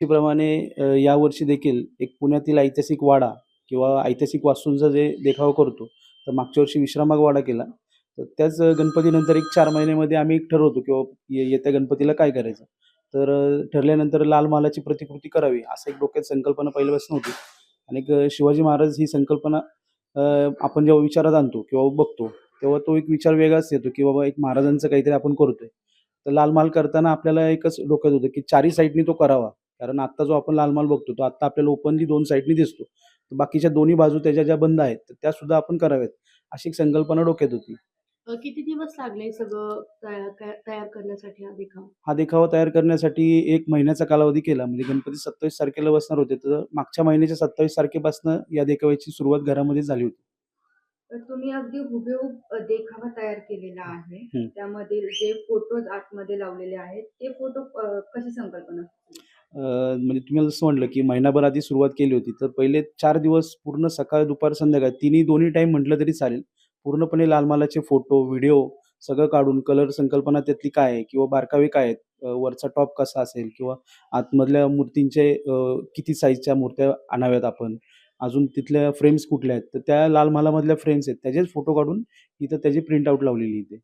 प्रमाणे यावर्षी देखील एक पुण्यातील ऐतिहासिक वाडा किंवा ऐतिहासिक वास्तूंचा जे देखावा करतो, तर मागच्या वर्षी विश्रामबाग वाडा केला. तर त्याच गणपतीनंतर एक 4 महिन्यामध्ये आम्ही एक ठरवतो किंवा येत्या गणपतीला काय करायचं. तर ठरल्यानंतर लाल महालाची प्रतिकृती करावी, असं एक डोक्यात संकल्पना पहिल्यापासून होती. आणि एक शिवाजी महाराज ही संकल्पना आपण जेव्हा विचारात आणतो किंवा बघतो, तेव्हा तो एक विचार वेगळाच येतो, की बाबा एक महाराजांचं काहीतरी आपण करतोय. तर लाल महाल करताना आपल्याला एकच डोक्यात होतं, की चारही साइडनी तो करावा. कारण आत्ता जो आपण लाल महाल बघतो, तो आत्ता आपल्याला ओपनली 2 साइडनी दिसतो. तर बाकीच्या दोन्ही बाजू त्याच्या ज्या बंद आहेत, तर त्यासुद्धा आपण कराव्यात, अशी एक संकल्पना डोक्यात होती. किती दिवस लागले सगळं तयार करण्यासाठी हा देखावा? हा देखावा तयार करण्यासाठी 1 महिन्याचा कालावधी केला. म्हणजे गणपती 27 तारखेला बसणार होते, तर मागच्या महिन्याच्या 27 तारखेपासून या देखाव्याची सुरुवात घरामध्ये झाली होती. तर तुम्ही अगदी हुबेहूब देखावा तयार केलेला आहे. हं. त्यामधील जे फोटोज आतमध्ये लावलेले आहेत, ते फोटो कशी संकल्पना सुचली? म्हणजे तुम्ही जसं म्हटलं, की महिनाभर आधी सुरुवात केली होती. तर पहिले 4 दिवस पूर्ण सकाळ, दुपार, संध्याकाळ दोन्ही टाईम म्हटलं तरी चालेल. पूर्णपणे लाल महालाचे फोटो, व्हिडिओ सगळं काढून कलर संकल्पना त्यातली काय आहे किंवा बारकावे काय आहेत, वरचा टॉप कसा असेल किंवा आतमधल्या मूर्तींचे किती साईजच्या मूर्त्या आणाव्यात आपण. अजून तिथल्या फ्रेम्स कुठल्या आहेत, तर त्या लाल महालामधल्या फ्रेम्स आहेत, त्याचेच फोटो काढून इथं त्याची प्रिंट आउट लावलेली इथे.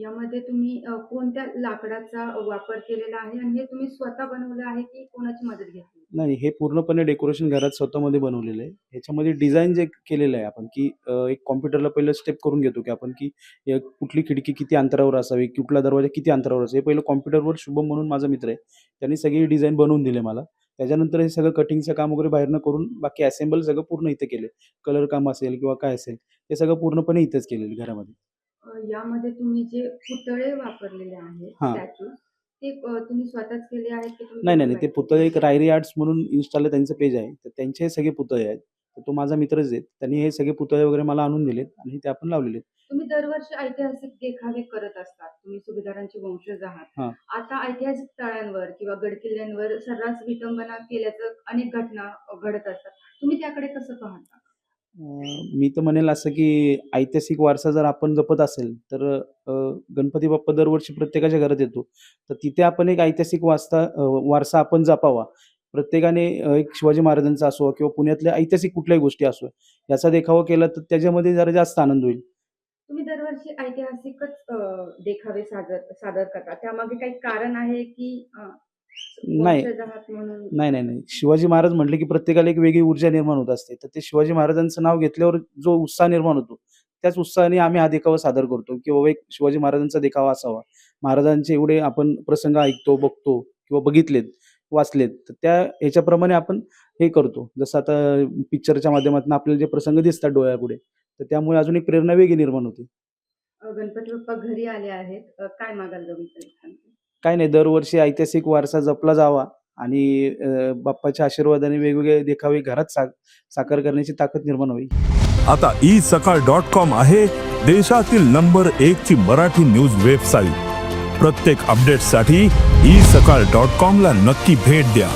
यामध्ये तुम्ही कोणत्या लाकडाचा वापर केलेला आहे आणि हे तुम्ही स्वतः बनवलं आहे की कोणाची मदत घेतली? नाही, हे पूर्णपणे डेकोरेशन घरात स्वतःमध्ये बनवलेलं आहे. ह्याच्यामध्ये डिझाइन जे केलेलं आहे आपण, की एक कॉम्प्युटरला पहिलं स्टेप करून घेतो, की आपण की कुठली खिडकी किती अंतरावर असावी, कुठला दरवाजा किती अंतरावर असावा. हे पहिलं कॉम्प्युटरवर शुभम म्हणून माझा मित्र आहे. त्यांनी सगळी डिझाइन बनवून दिली मला. त्याच्यानंतर हे सगळं कटिंगचं काम वगैरे बाहेरनं करून बाकी असेंबल सगळं पूर्ण इथे केलं. कलर काम असेल किंवा काय असेल, हे सगळं पूर्णपणे इथेच केलेलं घरामध्ये. यामध्ये तुम्ही जे पुतळे वापरलेले आहेत, हां. स्टॅच्यू ते तुम्ही स्वतःच केले आहेत की तुम्ही नाही, नाही, नाही. ते प्रोव्हाईड केले? पुतळे एक रायरी आर्ट्स म्हणून Instaला त्यांचं पेज आहे. तर त्यांचे हे सगळे पुतळे आहेत. तर तो माझा मित्रच आहे. त्यांनी हे सगळे पुतळे वगैरे मला आणून दिलेत आणि ते आपण लावलेले आहेत. तुम्ही दरवर्षी ऐतिहासिक देखावे करत असतात. तुम्ही सुभेदारांचे वंशज आहात. हां. आता ऐतिहासिक तळ्यांवर किंवा गडकिल्ल्यांवर सर्रास विटंबना केल्याचं अनेक घटना घडत असतात. तुम्ही त्याकडे कसं पाहता? मी तर म्हणेल असं, की ऐतिहासिक वारसा जर आपण जपत असेल, तर गणपती बाप्पा दरवर्षी प्रत्येकाच्या घरात येतो. तर तिथे आपण एक ऐतिहासिक वारसा आपण जपावा. प्रत्येकाने एक शिवाजी महाराजांचा असो किंवा पुण्यातल्या ऐतिहासिक कुठल्याही गोष्टी असो, याचा देखावा केला तर त्याच्यामध्ये जरा जास्त आनंद होईल. तुम्ही दरवर्षी ऐतिहासिकच देखावे सादर सादर करता. त्यामागे काही कारण आहे की नाही. वंशज आहात म्हणून? नाही, नाही, नाही. शिवाजी महाराज म्हटले, की प्रत्येकाला एक वेगळी ऊर्जा निर्माण होत असते. तर ते शिवाजी महाराजांचं नाव घेतल्यावर जो उत्साह निर्माण होतो, त्याच उत्साहाने आम्ही हा देखावा सादर करतो, की बाबा एक शिवाजी महाराजांचा देखावा असावा. महाराजांचे एवढे आपण प्रसंग ऐकतो, बघतो किंवा बघितलेत, वाचलेत, तर त्या ह्याच्याप्रमाणे आपण हे करतो. जसं आता पिक्चरच्या माध्यमातून आपल्याला जे प्रसंग दिसतात डोळ्यापुढे, तर त्यामुळे अजून एक प्रेरणा वेगळी निर्माण होते. गणपती बाप्पा घरी आले आहेत. काय मागाल तुम्ही तरी? काही नाही, दरवर्षी ऐतिहासिक वारसा जपला जावा आणि बाप्पाच्या आशीर्वादाने वेगवेगळे देखावे घरात साकार करण्याची ताकद निर्माण होईल. आता isakal.com आहे देशातील नंबर 1 ची मराठी न्यूज वेबसाईट. प्रत्येक अपडेटसाठी isakal.com ला नक्की भेट द्या.